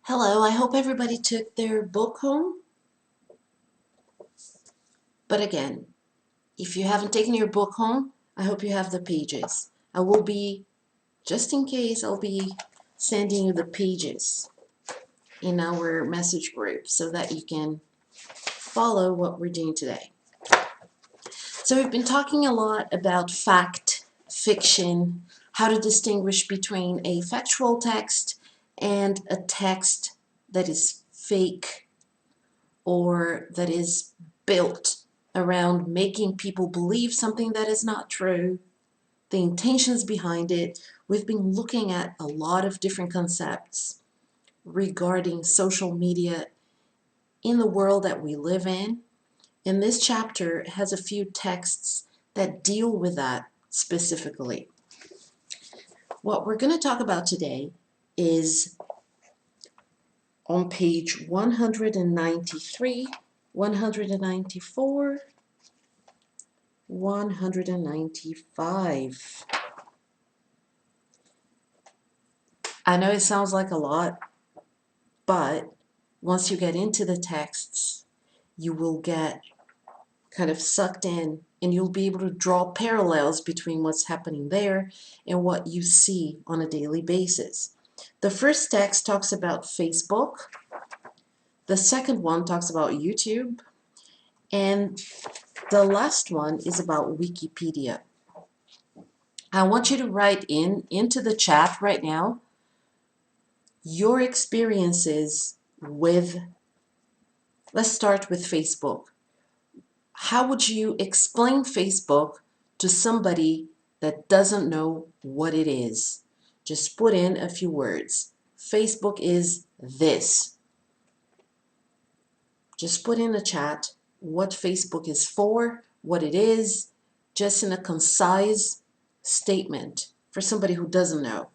Hello, I hope everybody took their book home. But again, if you haven't taken your book home, I hope you have the pages. I will be, just in case, I'll be sending you the pages in our message group so that you can follow what we're doing today. So we've been talking a lot about fact, fiction, how to distinguish between a factual text and a text that is fake or that is built around making people believe something that is not true, the intentions behind it. We've been looking at a lot of different concepts regarding social media in the world that we live in. And this chapter has a few texts that deal with that specifically. What we're going to talk about today is on page 193, 194, 195. I know it sounds like a lot, but once you get into the texts, you will get kind of sucked in and you'll be able to draw parallels between what's happening there and what you see on a daily basis. The first text talks about Facebook. The second one talks about YouTube. And the last one is about Wikipedia. I want you to write into the chat right now your experiences with, let's start with Facebook. How would you explain Facebook to somebody that doesn't know what it is? Just put in a few words. Facebook is this. Just put in the chat what Facebook is for, what it is, just in a concise statement for somebody who doesn't know.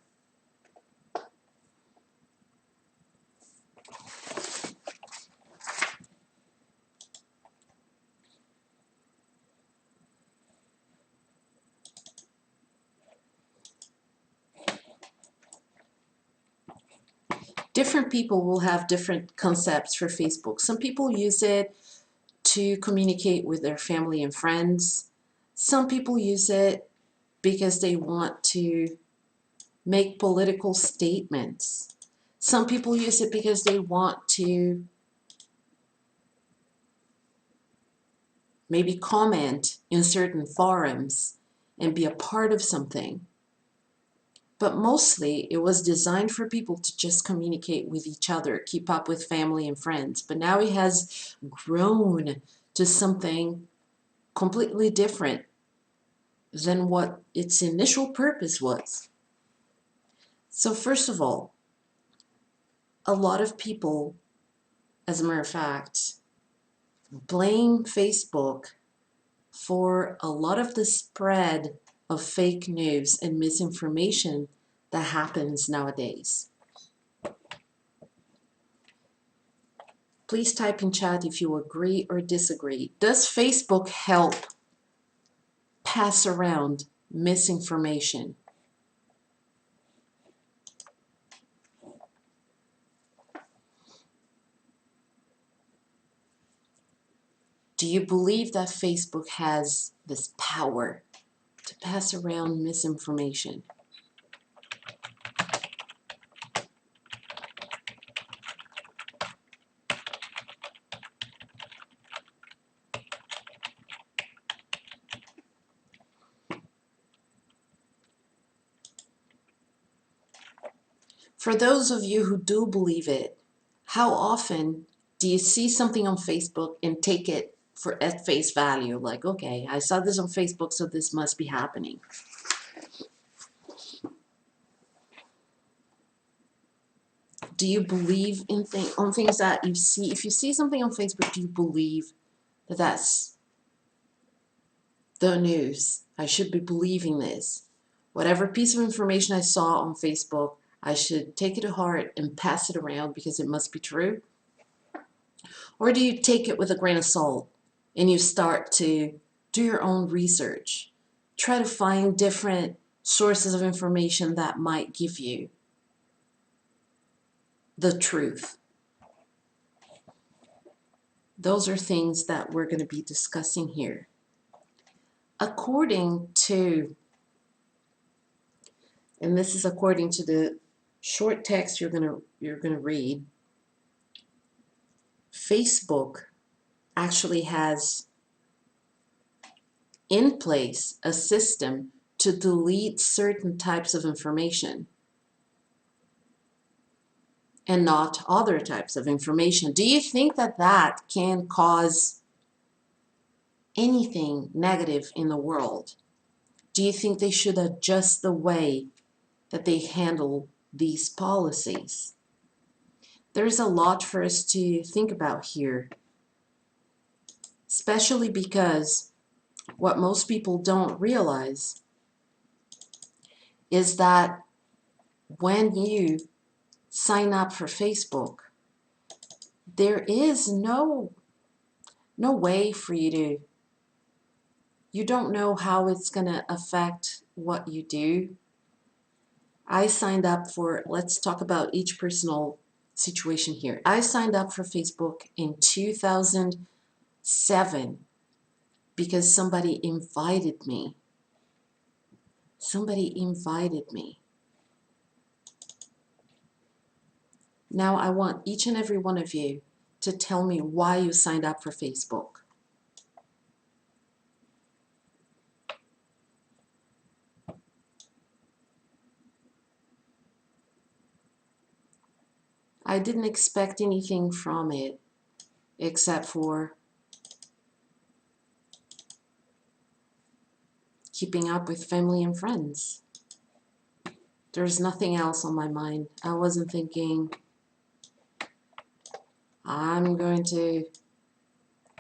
Different people will have different concepts for Facebook. Some people use it to communicate with their family and friends. Some people use it because they want to make political statements. Some people use it because they want to maybe comment in certain forums and be a part of something. But mostly it was designed for people to just communicate with each other, keep up with family and friends. But now it has grown to something completely different than what its initial purpose was. So first of all, a lot of people, as a matter of fact, blame Facebook for a lot of the spread of fake news and misinformation that happens nowadays. Please type in chat if you agree or disagree. Does Facebook help pass around misinformation? Do you believe that Facebook has this power to pass around misinformation? For those of you who do believe it, how often do you see something on Facebook and take it for at face value? Like, okay, I saw this on Facebook, so this must be happening. Do you believe in things that you see? If you see something on Facebook, do you believe that that's the news? I should be believing this. Whatever piece of information I saw on Facebook, I should take it to heart and pass it around because it must be true? Or do you take it with a grain of salt and you start to do your own research? Try to find different sources of information that might give you the truth. Those are things that we're going to be discussing here. According to, and this is according to the short text you're going to read, Facebook actually has in place a system to delete certain types of information and not other types of information. Do you think that that can cause anything negative in the world? Do you think they should adjust the way that they handle these policies? There's a lot for us to think about here, especially because what most people don't realize is that when you sign up for Facebook, there is no way for you don't know how it's going to affect what you do. I signed up for, let's talk about each personal situation here. I signed up for Facebook in 2007 because somebody invited me. Somebody invited me. Now I want each and every one of you to tell me why you signed up for Facebook. I didn't expect anything from it except for keeping up with family and friends. There's nothing else on my mind. I wasn't thinking I'm going to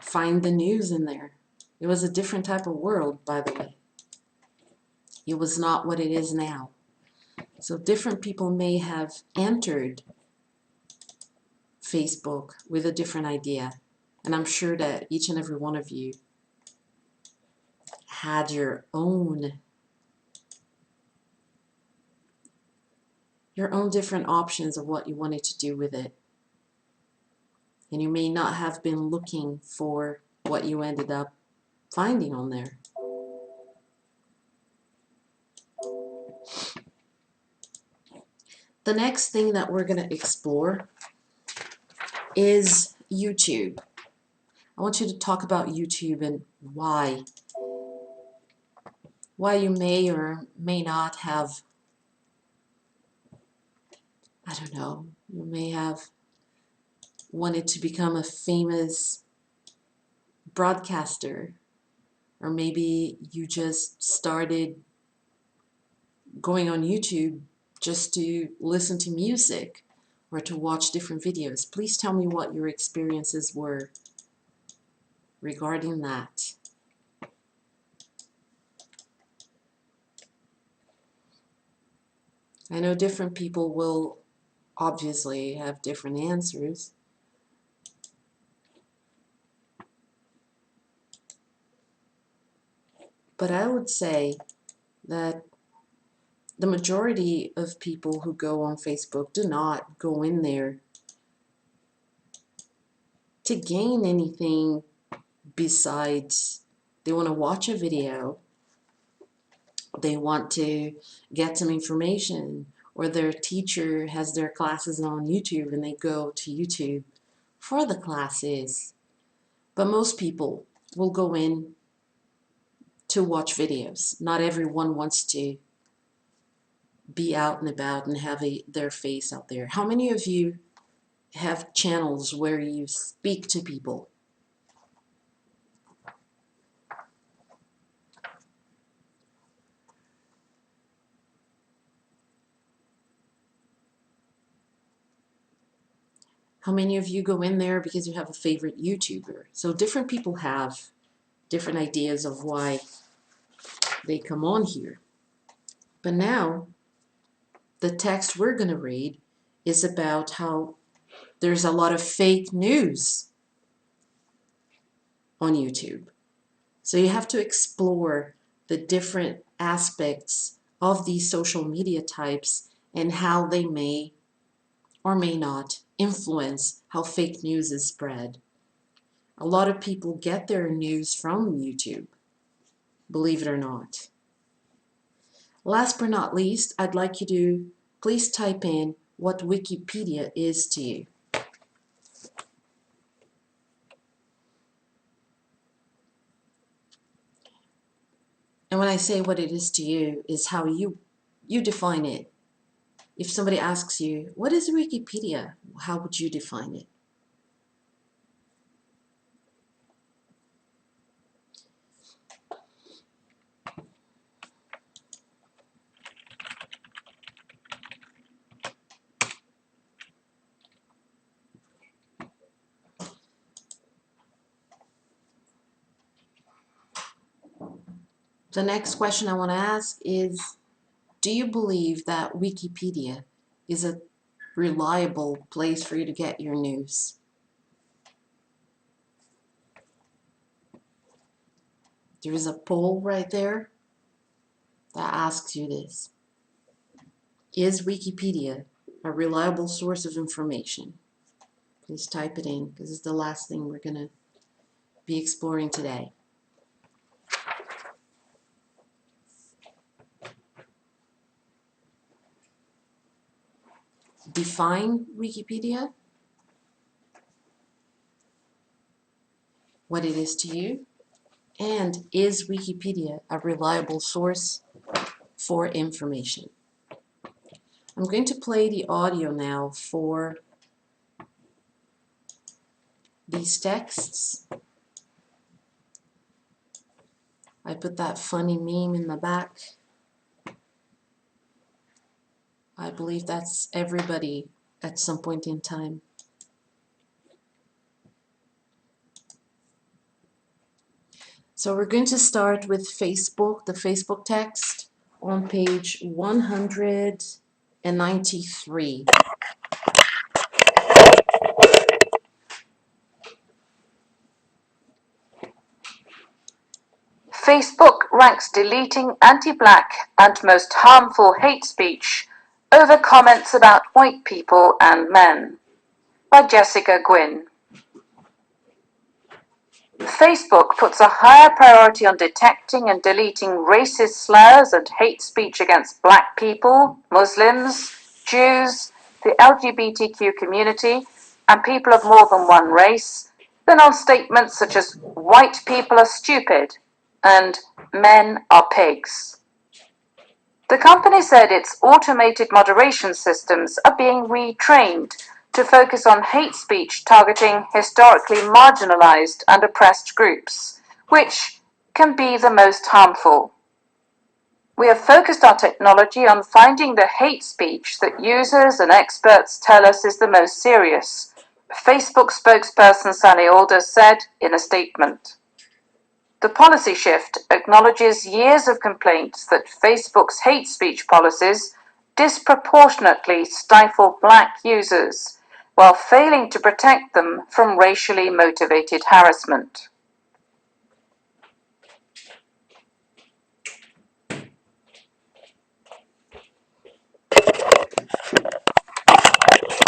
find the news in there. It was a different type of world, by the way. It was not what it is now. So different people may have entered Facebook with a different idea. And I'm sure that each and every one of you had your own different options of what you wanted to do with it. And you may not have been looking for what you ended up finding on there. The next thing that we're going to explore is YouTube. I want you to talk about YouTube and why you may or may not have, I don't know, you may have wanted to become a famous broadcaster, or maybe you just started going on YouTube just to listen to music or to watch different videos. Please tell me what your experiences were regarding that. I know different people will obviously have different answers. But I would say that the majority of people who go on Facebook do not go in there to gain anything besides they want to watch a video, they want to get some information, or their teacher has their classes on YouTube and they go to YouTube for the classes. But most people will go in to watch videos. Not everyone wants to be out and about and have their face out there. How many of you have channels where you speak to people? How many of you go in there because you have a favorite YouTuber? So different people have different ideas of why they come on here. But now, the text we're going to read is about how there's a lot of fake news on YouTube. So you have to explore the different aspects of these social media types and how they may or may not influence how fake news is spread. A lot of people get their news from YouTube, believe it or not. Last but not least, I'd like you to please type in what Wikipedia is to you. And when I say what it is to you, is how you define it. If somebody asks you, what is Wikipedia? How would you define it? The next question I want to ask is, do you believe that Wikipedia is a reliable place for you to get your news? There is a poll right there that asks you this. Is Wikipedia a reliable source of information? Please type it in, because it's the last thing we're going to be exploring today. Define Wikipedia, what it is to you, and is Wikipedia a reliable source for information? I'm going to play the audio now for these texts. I put that funny meme in the back. I believe that's everybody at some point in time. So we're going to start with Facebook, the Facebook text on page 193. Facebook ranks deleting anti-black and most harmful hate speech over comments about white people and men, by Jessica Gwynn. Facebook puts a higher priority on detecting and deleting racist slurs and hate speech against black people, Muslims, Jews, the LGBTQ community, and people of more than one race than on statements such as white people are stupid and men are pigs. The company said its automated moderation systems are being retrained to focus on hate speech targeting historically marginalized and oppressed groups, which can be the most harmful. We have focused our technology on finding the hate speech that users and experts tell us is the most serious, Facebook spokesperson Sally Alders said in a statement. The policy shift acknowledges years of complaints that Facebook's hate speech policies disproportionately stifle black users, while failing to protect them from racially motivated harassment.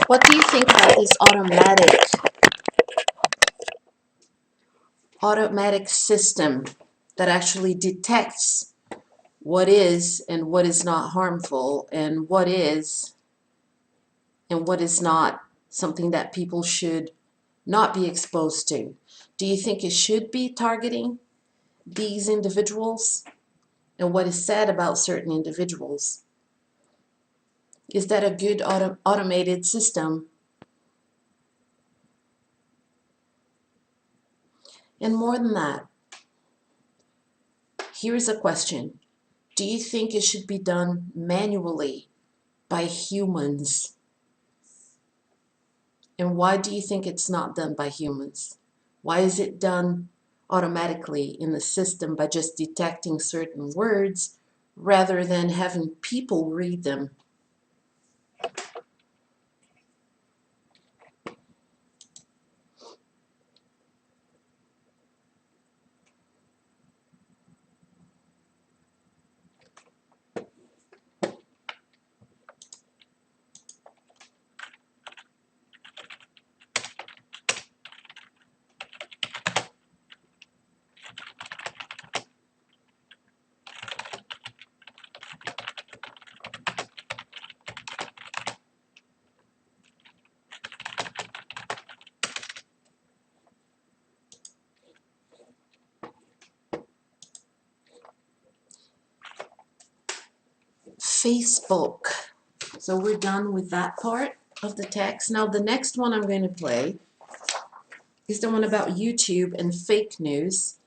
What do you think about this automatic system that actually detects what is and what is not harmful, and what is not something that people should not be exposed to? Do you think it should be targeting these individuals and what is said about certain individuals? Is that a good automated system? And more than that, here is a question. Do you think it should be done manually by humans? And why do you think it's not done by humans? Why is it done automatically in the system by just detecting certain words rather than having people read them? Facebook. So we're done with that part of the text. Now the next one I'm going to play is the one about YouTube and fake news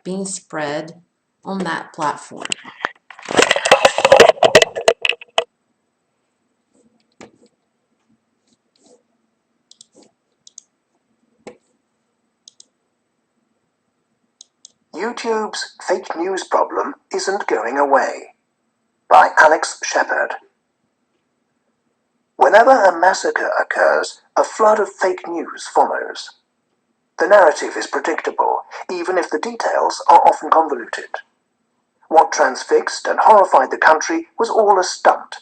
being spread on that platform. YouTube's fake news problem isn't going away, by Alex Shepard. Whenever a massacre occurs, a flood of fake news follows. The narrative is predictable, even if the details are often convoluted. What transfixed and horrified the country was all a stunt.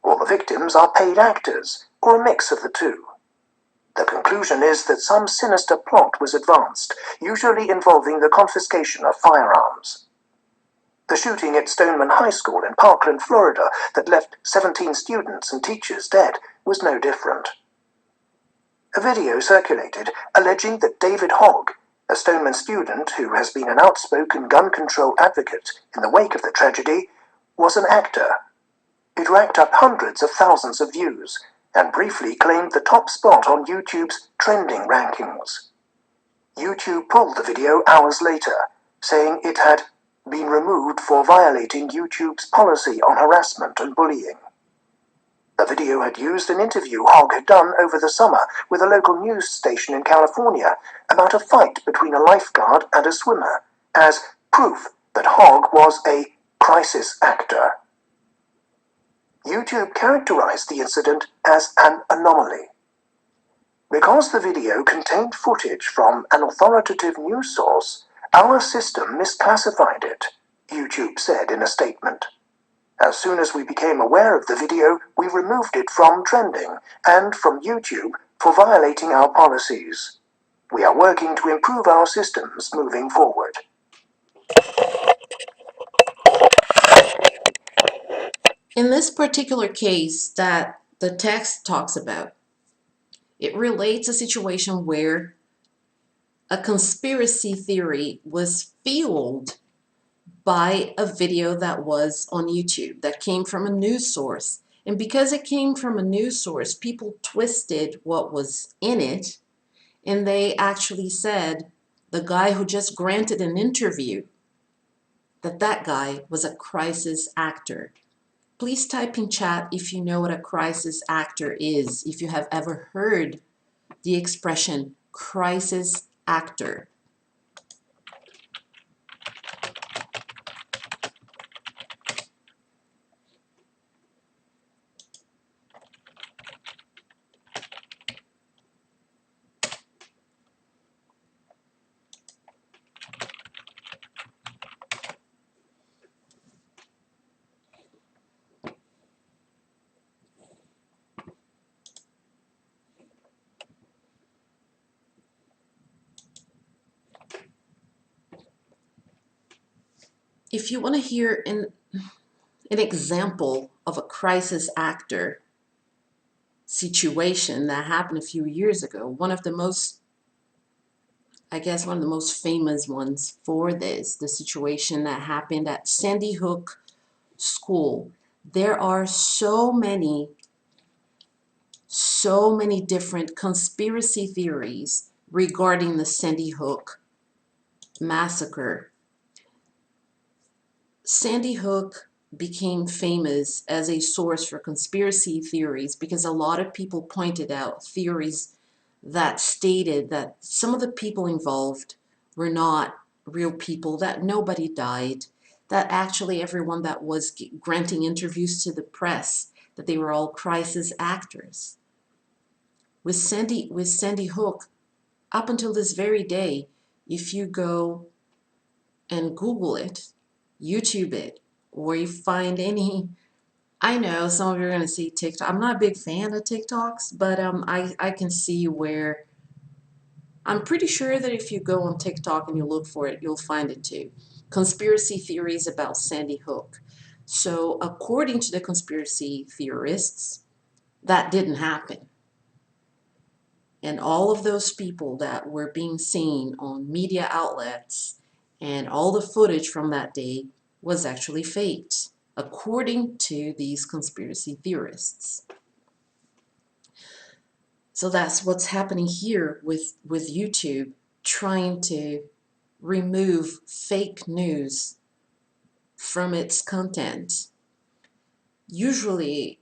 All the victims are paid actors, or a mix of the two. The conclusion is that some sinister plot was advanced, usually involving the confiscation of firearms. The shooting at Stoneman High School in Parkland, Florida, that left 17 students and teachers dead was no different. A video circulated alleging that David Hogg, a Stoneman student who has been an outspoken gun control advocate in the wake of the tragedy, was an actor. It racked up hundreds of thousands of views and briefly claimed the top spot on YouTube's trending rankings. YouTube pulled the video hours later, saying it had been removed for violating YouTube's policy on harassment and bullying. The video had used an interview Hogg had done over the summer with a local news station in California about a fight between a lifeguard and a swimmer, as proof that Hogg was a crisis actor. YouTube characterized the incident as an anomaly. Because the video contained footage from an authoritative news source, our system misclassified it, YouTube said in a statement. As soon as we became aware of the video, we removed it from trending and from YouTube for violating our policies. We are working to improve our systems moving forward. In this particular case that the text talks about, it relates a situation where a conspiracy theory was fueled by a video that was on YouTube that came from a news source. And because it came from a news source, people twisted what was in it, and they actually said the guy who just granted an interview, that guy was a crisis actor. Please type in chat if you know what a crisis actor is, if you have ever heard the expression crisis actor. If you want to hear an example of a crisis actor situation that happened a few years ago, one of the most famous ones for this, the situation that happened at Sandy Hook School. There are so many different conspiracy theories regarding the Sandy Hook massacre. Sandy Hook became famous as a source for conspiracy theories because a lot of people pointed out theories that stated that some of the people involved were not real people, that nobody died, that actually everyone that was granting interviews to the press, that they were all crisis actors. With Sandy Hook, up until this very day, if you go and Google it, YouTube it, or you find any, I know some of you are going to see TikTok. I'm not a big fan of TikToks, but I can see where, I'm pretty sure that if you go on TikTok and you look for it, you'll find it too. Conspiracy theories about Sandy Hook. So according to the conspiracy theorists, that didn't happen. And all of those people that were being seen on media outlets and all the footage from that day was actually faked. according to these conspiracy theorists. So that's what's happening here with YouTube, trying to remove fake news from its content. Usually,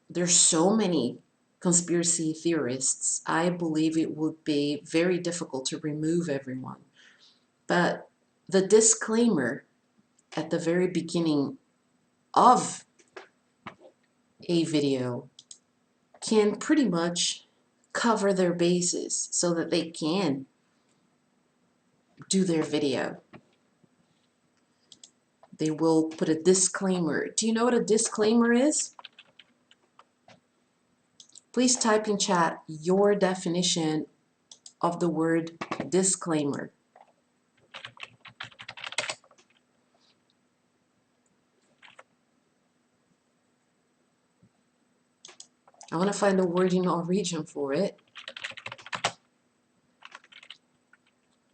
there's so many conspiracy theorists, I believe it would be very difficult to remove everyone. But the disclaimer at the very beginning of a video can pretty much cover their bases so that they can do their video. They will put a disclaimer. Do you know what a disclaimer is? Please type in chat your definition of the word disclaimer. I want to find a word in Norwegian for it.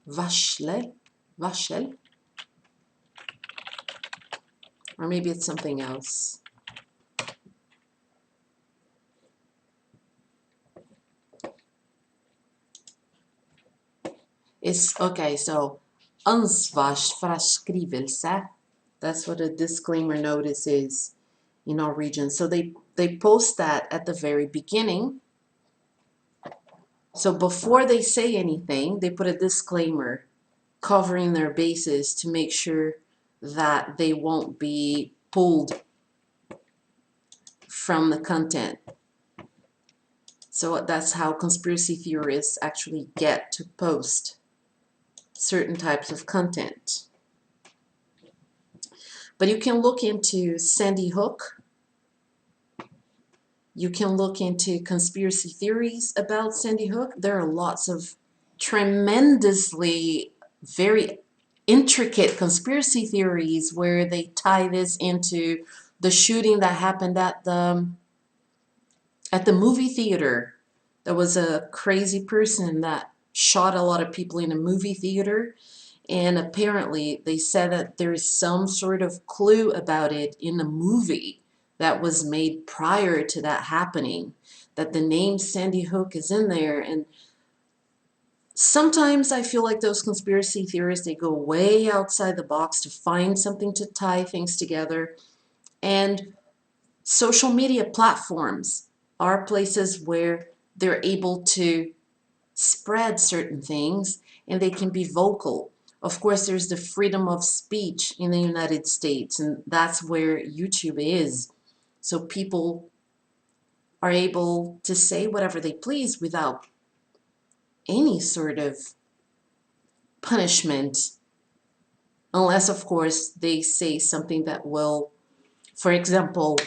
Varsle, varsel, or maybe it's something else. It's okay, so ansvarsfraskrivelse, that's what a disclaimer notice is in Norwegian. So they post that at the very beginning. So before they say anything, they put a disclaimer covering their bases to make sure that they won't be pulled from the content. So that's how conspiracy theorists actually get to post certain types of content. But you can look into Sandy Hook. You can look into conspiracy theories about Sandy Hook. There are lots of tremendously very intricate conspiracy theories where they tie this into the shooting that happened at the movie theater. There was a crazy person that shot a lot of people in a movie theater, and apparently they said that there is some sort of clue about it in a movie that was made prior to that happening, that the name Sandy Hook is in there. And sometimes I feel like those conspiracy theorists, they go way outside the box to find something to tie things together. And social media platforms are places where they're able to spread certain things and they can be vocal. Of course, there's the freedom of speech in the United States, and that's where YouTube is. So people are able to say whatever they please without any sort of punishment, unless, of course, they say something that will, for example,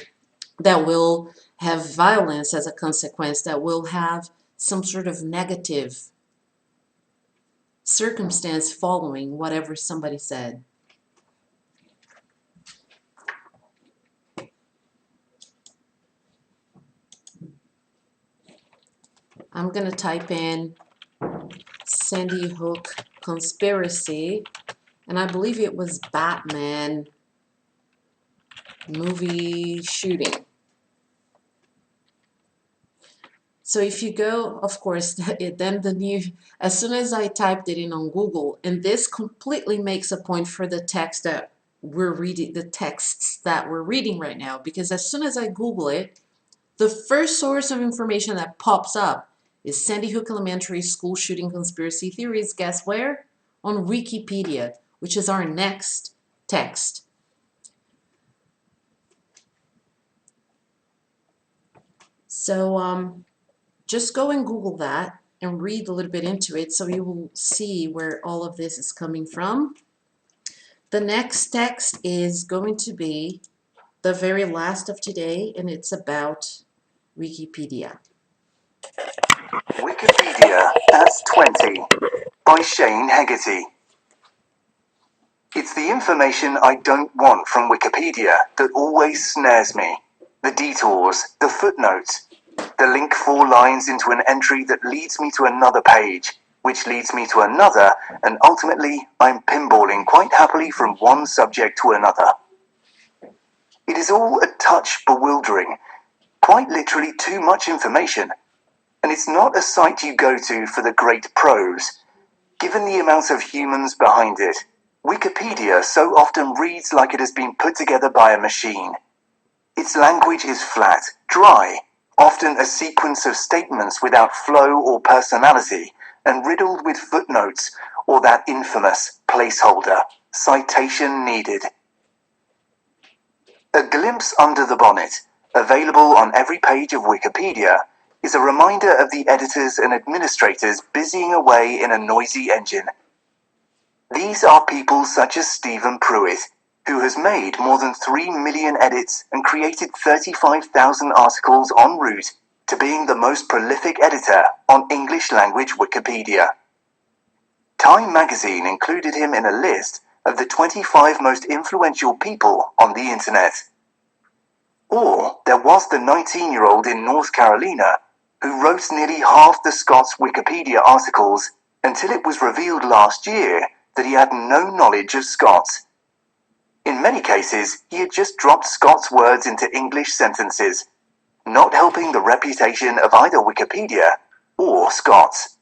that will have violence as a consequence, that will have some sort of negative circumstance following whatever somebody said. I'm going to type in Sandy Hook conspiracy, and I believe it was Batman movie shooting. So if you go, of course, then as soon as I typed it in on Google, and this completely makes a point for the text that we're reading, the texts that we're reading right now, because as soon as I Google it, the first source of information that pops up is Sandy Hook Elementary School shooting conspiracy theories. Guess where? On Wikipedia, which is our next text. So just go and Google that and read a little bit into it so you will see where all of this is coming from. The next text is going to be the very last of today, and it's about Wikipedia. Wikipedia at 20 by Shane Hegarty. It's the information I don't want from Wikipedia that always snares me. The detours, the footnotes, the link 4 lines into an entry that leads me to another page, which leads me to another, and ultimately I'm pinballing quite happily from one subject to another. It is all a touch bewildering, quite literally too much information, and it's not a site you go to for the great prose. Given the amount of humans behind it, Wikipedia so often reads like it has been put together by a machine. Its language is flat, dry, often a sequence of statements without flow or personality, and riddled with footnotes or that infamous placeholder, citation needed. A glimpse under the bonnet, available on every page of Wikipedia, is a reminder of the editors and administrators busying away in a noisy engine. These are people such as Stephen Pruitt, who has made more than 3 million edits and created 35,000 articles en route to being the most prolific editor on English-language Wikipedia. Time magazine included him in a list of the 25 most influential people on the internet. Or there was the 19-year-old in North Carolina who wrote nearly half the Scots Wikipedia articles until it was revealed last year that he had no knowledge of Scots. In many cases, he had just dropped Scots words into English sentences, not helping the reputation of either Wikipedia or Scots.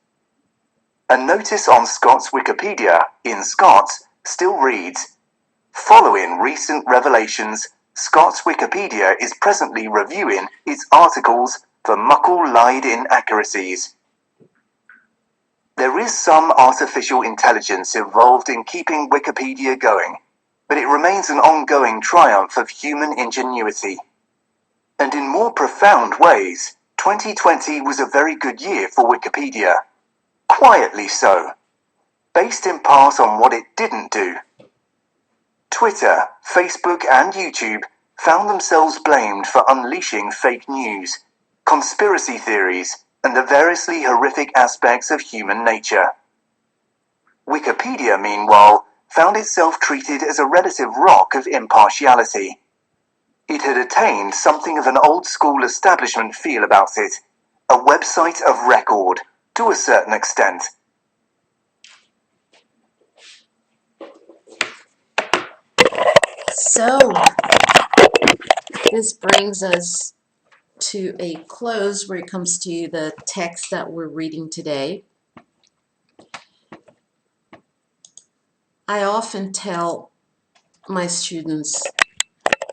A notice on Scots Wikipedia, in Scots, still reads, "Following recent revelations, Scots Wikipedia is presently reviewing its articles for muckle lied inaccuracies." There is some artificial intelligence involved in keeping Wikipedia going, but it remains an ongoing triumph of human ingenuity. And in more profound ways, 2020 was a very good year for Wikipedia. Quietly so, based in part on what it didn't do. Twitter, Facebook, and YouTube found themselves blamed for unleashing fake news, conspiracy theories, and the variously horrific aspects of human nature. Wikipedia, meanwhile, found itself treated as a relative rock of impartiality. It had attained something of an old-school establishment feel about it, a website of record, to a certain extent. So, this brings us to a close where it comes to the text that we're reading today. I often tell my students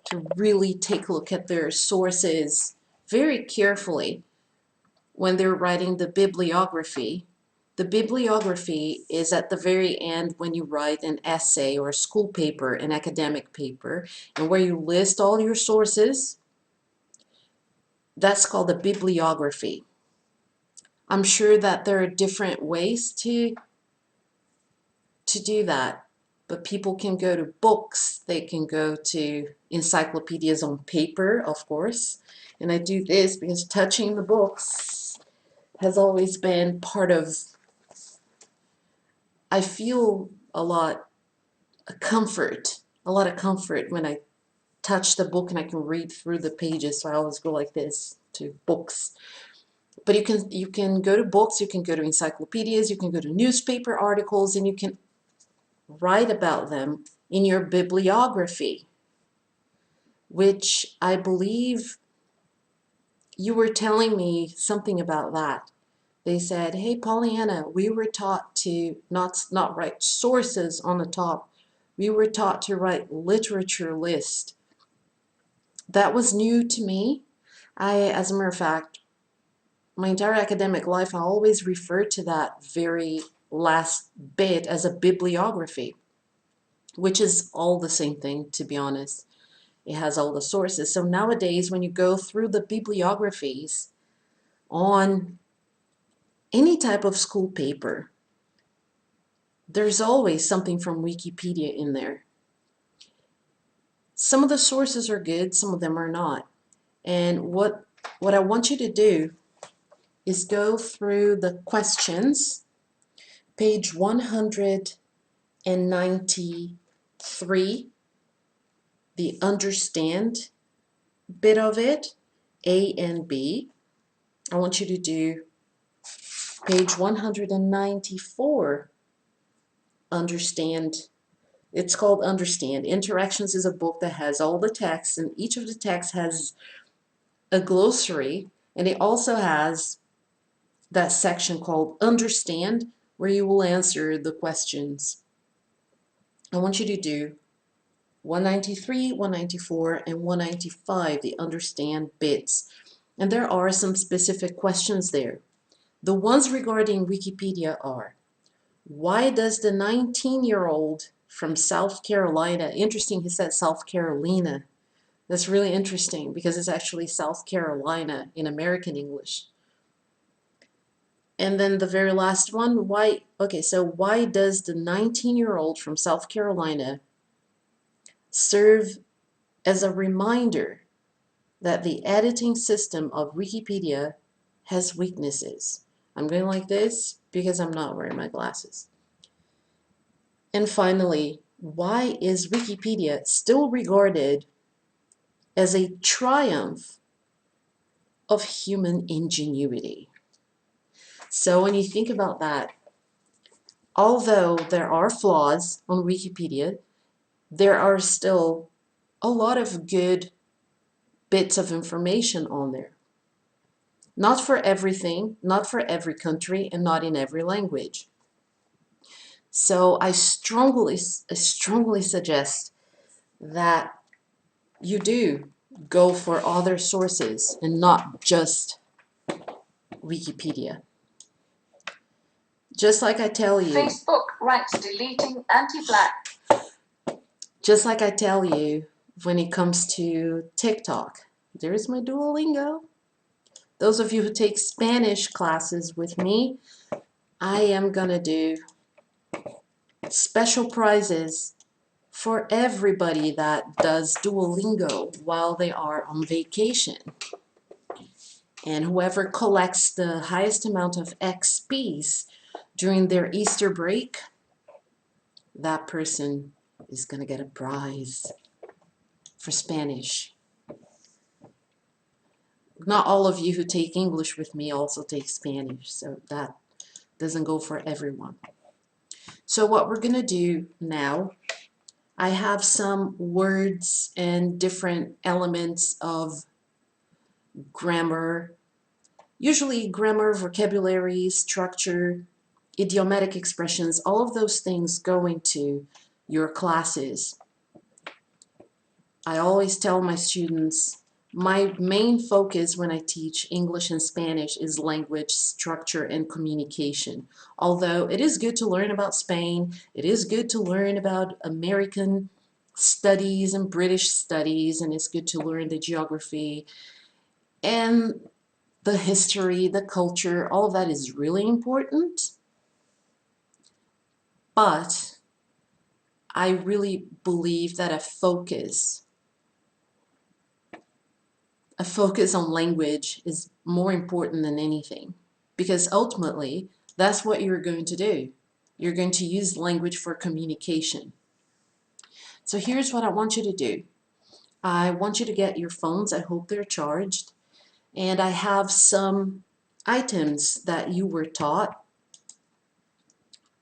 to really take a look at their sources very carefully when they're writing the bibliography. The bibliography is at the very end when you write an essay or a school paper, an academic paper, and where you list all your sources. That's called the bibliography. I'm sure that there are different ways to do that, but people can go to books, they can go to encyclopedias on paper, of course, and I do this because touching the books has always been part of, I feel a lot of comfort when I touch the book and I can read through the pages, so I always go like this to books. But you can go to books, you can go to encyclopedias, you can go to newspaper articles, and you can write about them in your bibliography, which I believe you were telling me something about that. They said, hey, Pollyanna, we were taught to not write sources on the top. We were taught to write literature list. That was new to me. As a matter of fact, my entire academic life, I always referred to that very last bit as a bibliography, which is all the same thing, to be honest. It has all the sources. So nowadays, when you go through the bibliographies on any type of school paper, there's always something from Wikipedia in there. Some of the sources are good, some of them are not. And what I want you to do is go through the questions, page 193, the understand bit of it, A and B. I want you to do page 194, understand It's called Understand. Interactions is a book that has all the texts, and each of the texts has a glossary, and it also has that section called Understand, where you will answer the questions. I want you to do 193, 194, and 195, the Understand bits. And there are some specific questions there. The ones regarding Wikipedia are, why does the 19-year-old from South Carolina, interesting he said South Carolina, that's really interesting because it's actually South Carolina in American English. And then the very last one, why does the 19-year-old from South Carolina serve as a reminder that the editing system of Wikipedia has weaknesses? I'm going like this because I'm not wearing my glasses. And finally, why is Wikipedia still regarded as a triumph of human ingenuity? So when you think about that, although there are flaws on Wikipedia, there are still a lot of good bits of information on there. Not for everything, not for every country, and not in every language. So I strongly suggest that you do go for other sources and not just Wikipedia. Just like I tell you. Facebook ranks deleting anti-black. Just like I tell you when it comes to TikTok. There's my Duolingo. Those of you who take Spanish classes with me, I am gonna do special prizes for everybody that does Duolingo while they are on vacation. And whoever collects the highest amount of XPs during their Easter break, that person is gonna get a prize for Spanish. Not all of you who take English with me also take Spanish, so that doesn't go for everyone. So what we're gonna do now, I have some words and different elements of grammar, usually grammar, vocabulary, structure, idiomatic expressions, all of those things go into your classes. I always tell my students, my main focus when I teach English and Spanish is language, structure, and communication. Although it is good to learn about Spain, it is good to learn about American studies and British studies, and it's good to learn the geography and the history, the culture, all of that is really important. But I really believe that a focus on language is more important than anything, because ultimately that's what you're going to do. You're going to use language for communication. So here's what I want you to do. I want you to get your phones. I hope they're charged. And I have some items that you were taught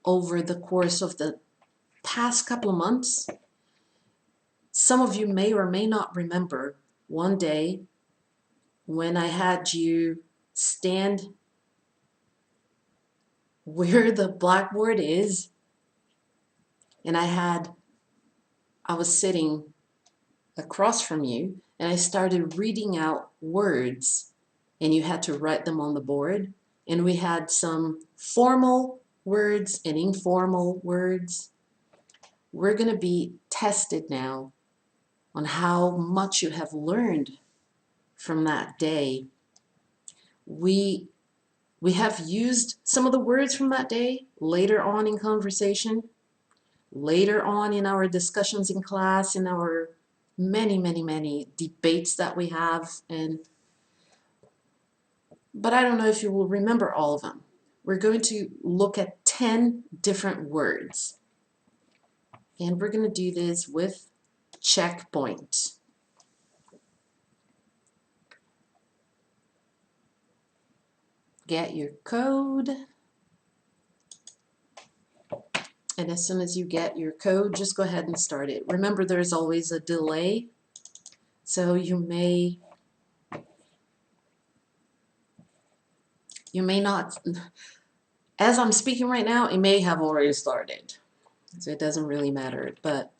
over the course of the past couple of months. Some of you may or may not remember one day when I had you stand where the blackboard is, and I was sitting across from you, and I started reading out words, and you had to write them on the board, and we had some formal words and informal words. We're going to be tested now on how much you have learned from that day. We have used some of the words from that day later on in conversation, later on in our discussions in class, in our many debates that we have, but I don't know if you will remember all of them. We're going to look at 10 different words, and we're going to do this with checkpoint. Get your code. And as soon as you get your code, just go ahead and start it. Remember, there's always a delay, so you may not, as I'm speaking right now, it may have already started. So it doesn't really matter, but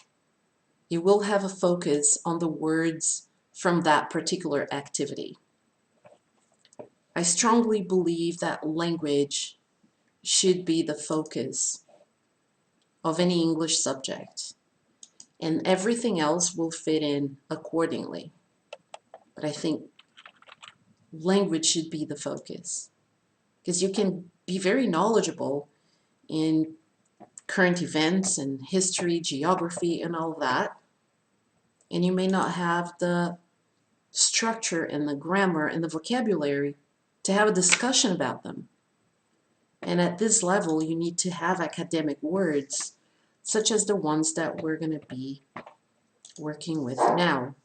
you will have a focus on the words from that particular activity. I strongly believe that language should be the focus of any English subject, and everything else will fit in accordingly. But I think language should be the focus, because you can be very knowledgeable in current events and history, geography, and all of that, and you may not have the structure and the grammar and the vocabulary to have a discussion about them. And at this level, you need to have academic words, such as the ones that we're going to be working with now.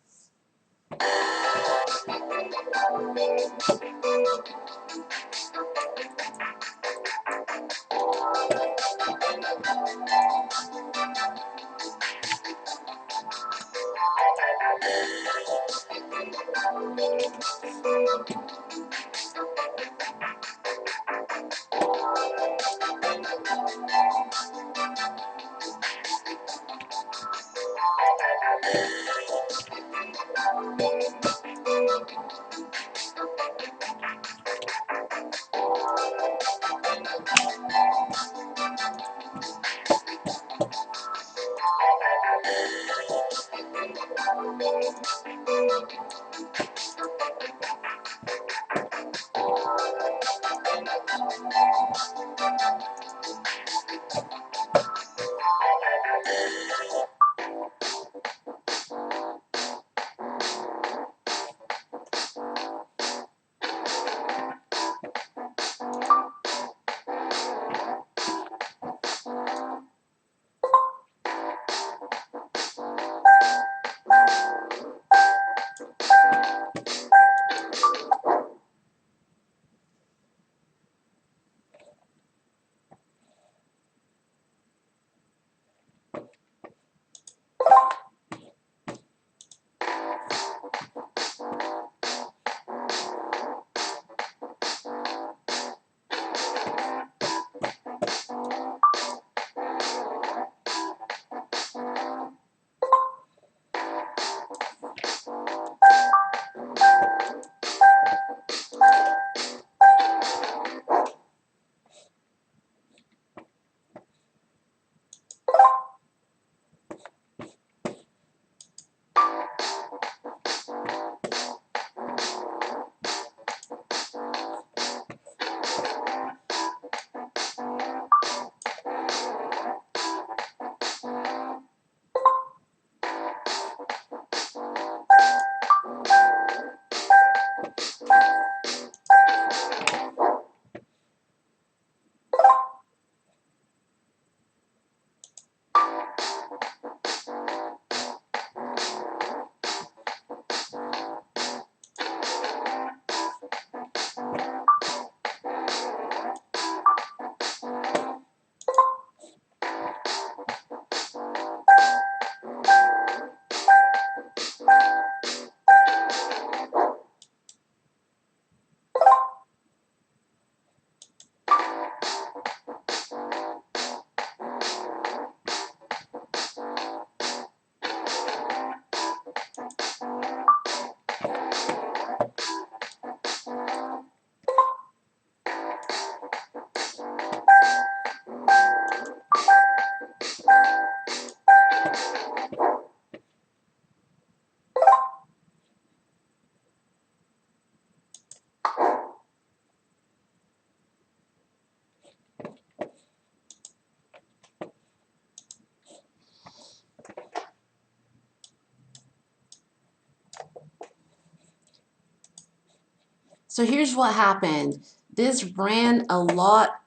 So here's what happened. This ran a lot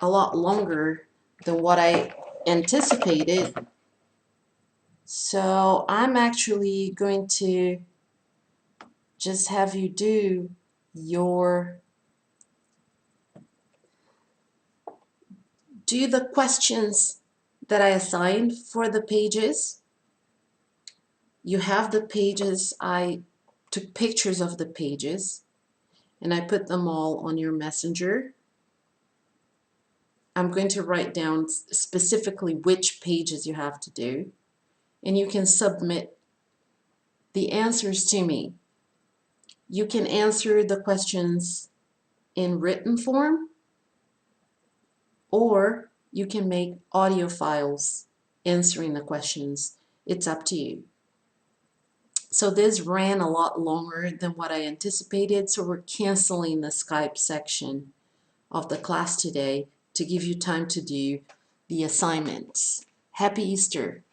longer than what I anticipated. So I'm actually going to just have you do do the questions that I assigned for the pages. You have the pages. I took pictures of the pages and I put them all on your messenger. I'm going to write down specifically which pages you have to do, and you can submit the answers to me. You can answer the questions in written form, or you can make audio files answering the questions. It's up to you. So this ran a lot longer than what I anticipated, so we're canceling the Skype section of the class today to give you time to do the assignments. Happy Easter!